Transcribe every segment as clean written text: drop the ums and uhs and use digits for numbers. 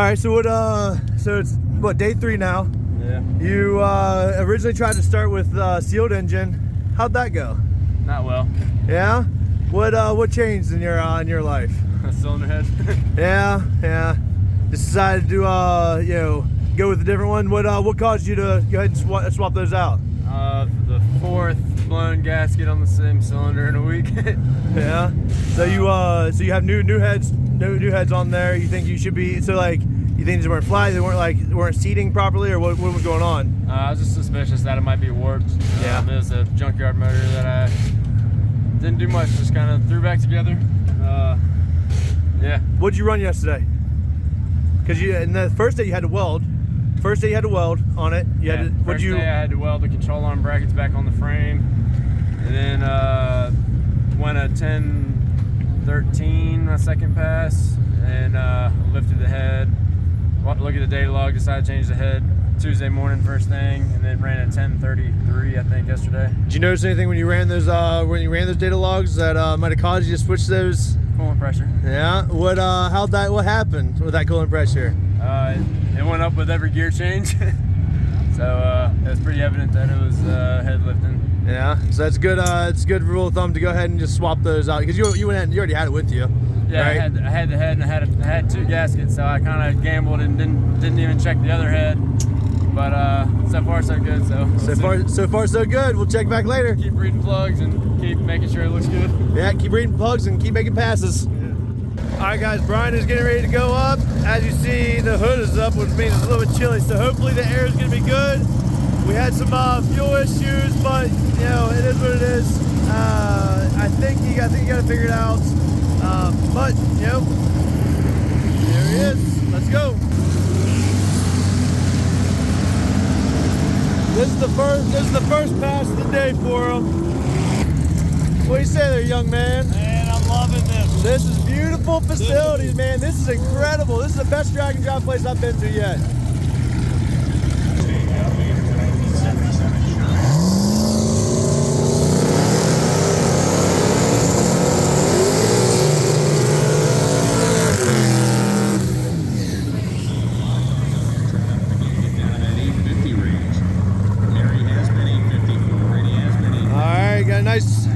right, so so it's what, day 3 now? Yeah. You originally tried to start with sealed engine. How'd that go? Not well. Yeah. What changed in your life? Cylinder head. Yeah. Just decided to go with a different one. What caused you to go ahead and swap those out? The 4th blown gasket on the same cylinder in a week. Yeah. So you have new heads on there. You think you should be, so like, you think these weren't flat, they weren't seating properly, or what was going on? I was just suspicious that it might be warped. Yeah. It was a junkyard motor that I didn't do much, just kind of threw back together. Yeah. What'd you run yesterday? Because in the first day you had to weld. First day you had to weld on it. First day I had to weld the control arm brackets back on the frame, and then went a 10-13 my second pass, and lifted the head. Look at the data log, decided to change the head Tuesday morning first thing, and then ran a 10:33 I think yesterday. Did you notice anything when you ran those data logs that might have caused you to switch those? Coolant pressure. Yeah. What happened with that coolant pressure? It went up with every gear change. So it was pretty evident that it was head lifting. Yeah. So that's good. It's a good rule of thumb to go ahead and just swap those out, because you already had it with you. Yeah, right? I had the head, and I had 2 gaskets, so I kind of gambled and didn't even check the other head. But so far so good. So far so good. We'll check back later. Keep reading plugs and keep making sure it looks good. Yeah, keep reading plugs and keep making passes. Yeah. All right, guys, Bryan is getting ready to go up. As you see, the hood is up, which means it's a little bit chilly. So hopefully the air is going to be good. We had some fuel issues, but it is what it is. I think you got to figure it out. But there he is. Let's go. This is the first pass of the day for him. What do you say there, young man? Man, I'm loving this. This is beautiful facilities, man. This is incredible. This is the best drag and drop place I've been to yet.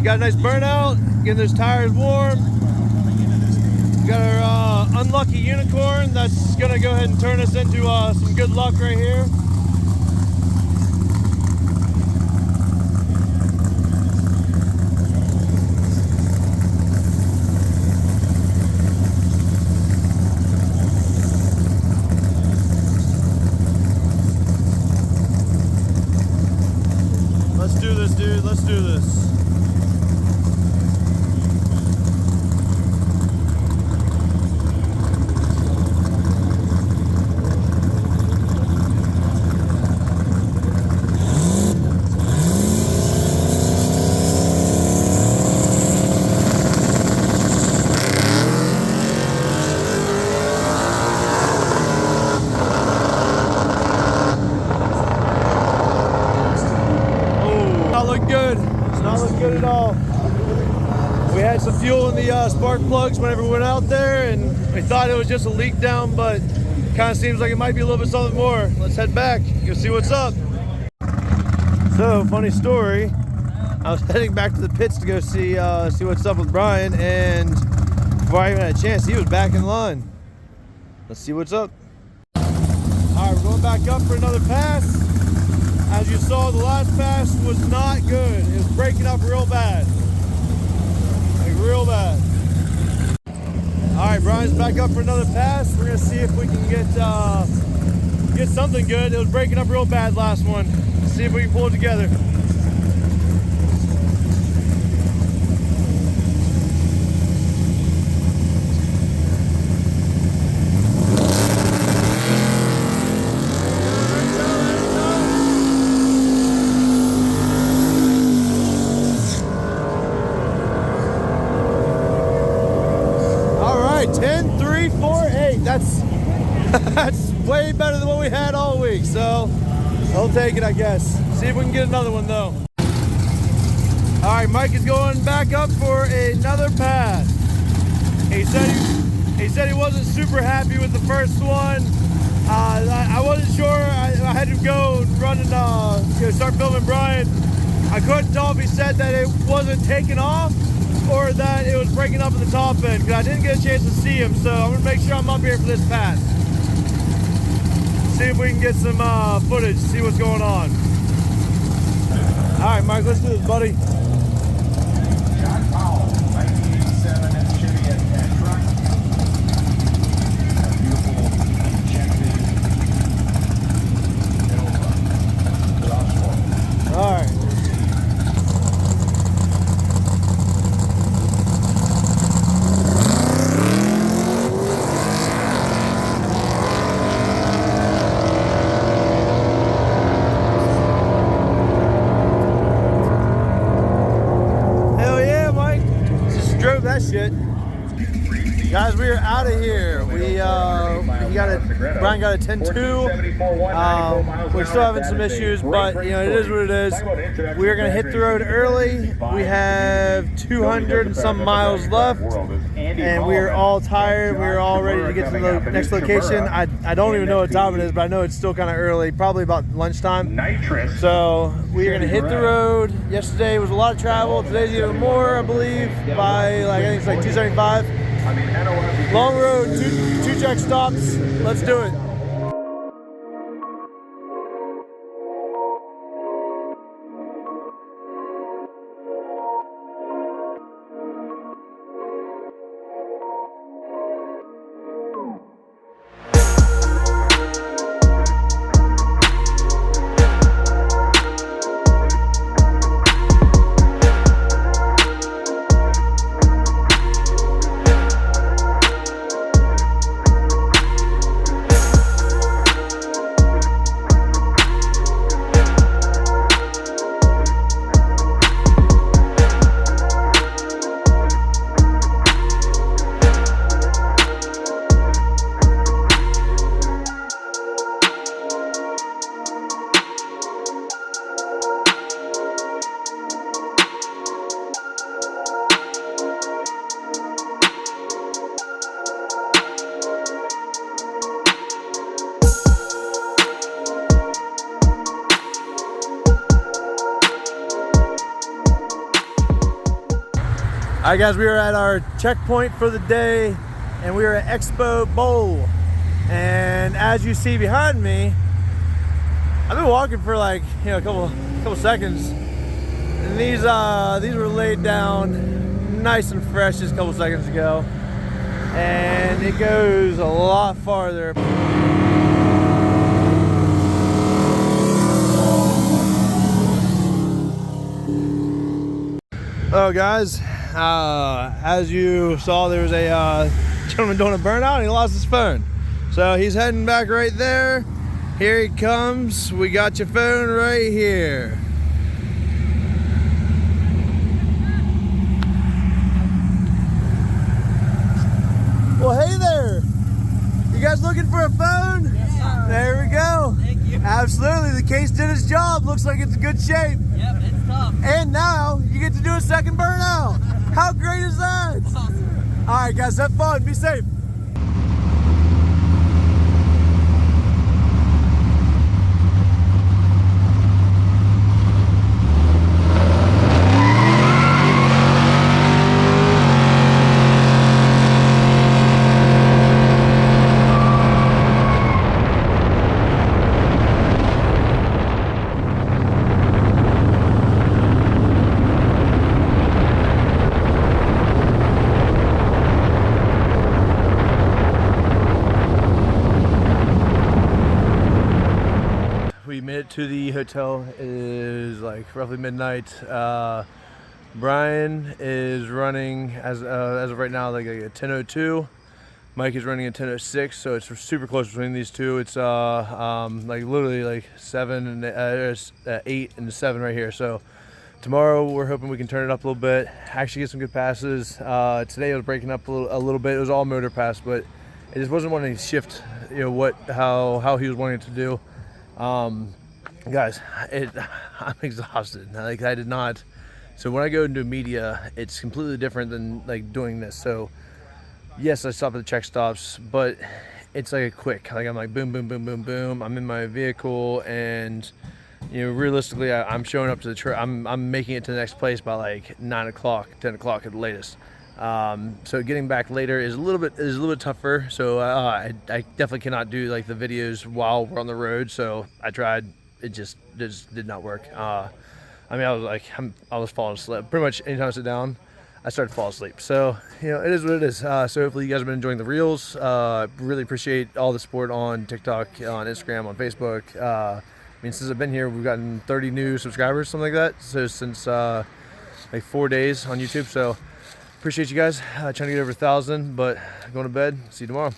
Got a nice burnout, getting those tires warm. Got our unlucky unicorn that's gonna go ahead and turn us into some good luck right here. Let's do this, dude. Let's do this. Good at all. We had some fuel in the spark plugs whenever we went out there, and we thought it was just a leak down, but kind of seems like it might be a little bit something more. Let's head back, go see what's up. So, funny story, I was heading back to the pits to go see what's up with Bryan, and before I even had a chance, he was back in line. Let's see what's up. All right, we're going back up for another pass. As you saw, the last pass was not good. It was breaking up real bad. Like real bad. All right, Bryan's back up for another pass. We're gonna see if we can get something good. It was breaking up real bad last one. Let's see if we can pull it together. That's way better than what we had all week, so I'll take it, I guess. See if we can get another one though. All right, Mike is going back up for another pass. He said said he wasn't super happy with the first one. I wasn't sure. I had to go run and start filming Bryan. I couldn't tell if he said that it wasn't taking off or that it was breaking up at the top end, because I didn't get a chance to see him. So I'm gonna make sure I'm up here for this pass. See if we can get some footage, see what's going on. All right, Mike, let's do this, buddy. John Powell, 1987 Chivette truck. A beautiful injected middle. All right. Shit. Guys, we are out of here. Bryan got a 10.2. We're still having some issues, but you know, it is what it is. We are going to hit the road early. We have 200 and some miles left, and we are all tired. We are all ready to get to the next location. I don't even know what time it is, but I know it's still kind of early, probably about lunchtime. So we are going to hit the road. Yesterday was a lot of travel. Today's even more, I believe, by I think it's like 275. Long road, two check stops. Let's do it. All right, guys, we are at our checkpoint for the day, and we are at Expo Bowl. And as you see behind me, I've been walking for like a couple seconds, and these were laid down nice and fresh just a couple seconds ago, and it goes a lot farther. Oh, guys. As you saw, there was a gentleman doing a burnout and he lost his phone. So he's heading back right there. Here he comes. We got your phone right here. Well, hey there. You guys looking for a phone? Yes, sir. There we go. Thank you. Absolutely. The case did its job. Looks like it's in good shape. Yep, it's tough. And now you get to do a second burnout. How great is that? Awesome. All right, guys, have fun. Be safe. We made it to the hotel. It is like roughly midnight. Bryan is running as of right now like a 10:02. Mike is running a 10:06, so it's super close between these two. It's like literally like 7 and 8 and 7 right here. So tomorrow we're hoping we can turn it up a little bit, actually get some good passes. Today it was breaking up a little bit. It was all motor pass, but it just wasn't wanting to shift, how he was wanting it to do. Guys, I'm exhausted. Like, I did not. So when I go into media, it's completely different than like doing this. So yes, I stop at the check stops, but it's like a quick, like I'm like boom, boom, boom, boom, boom. I'm in my vehicle, and realistically, I'm showing up to the trail. I'm making it to the next place by like 9 o'clock, 10 o'clock at the latest. So getting back later is a little bit tougher. So I definitely cannot do like the videos while we're on the road. So I tried, it just did not work. I was falling asleep. Pretty much anytime I sit down, I started to fall asleep. So, it is what it is. So hopefully you guys have been enjoying the reels. Really appreciate all the support on TikTok, on Instagram, on Facebook. Since I've been here, we've gotten 30 new subscribers, something like that. So since like 4 days on YouTube. So appreciate you guys. Trying to get over 1,000, but going to bed. See you tomorrow.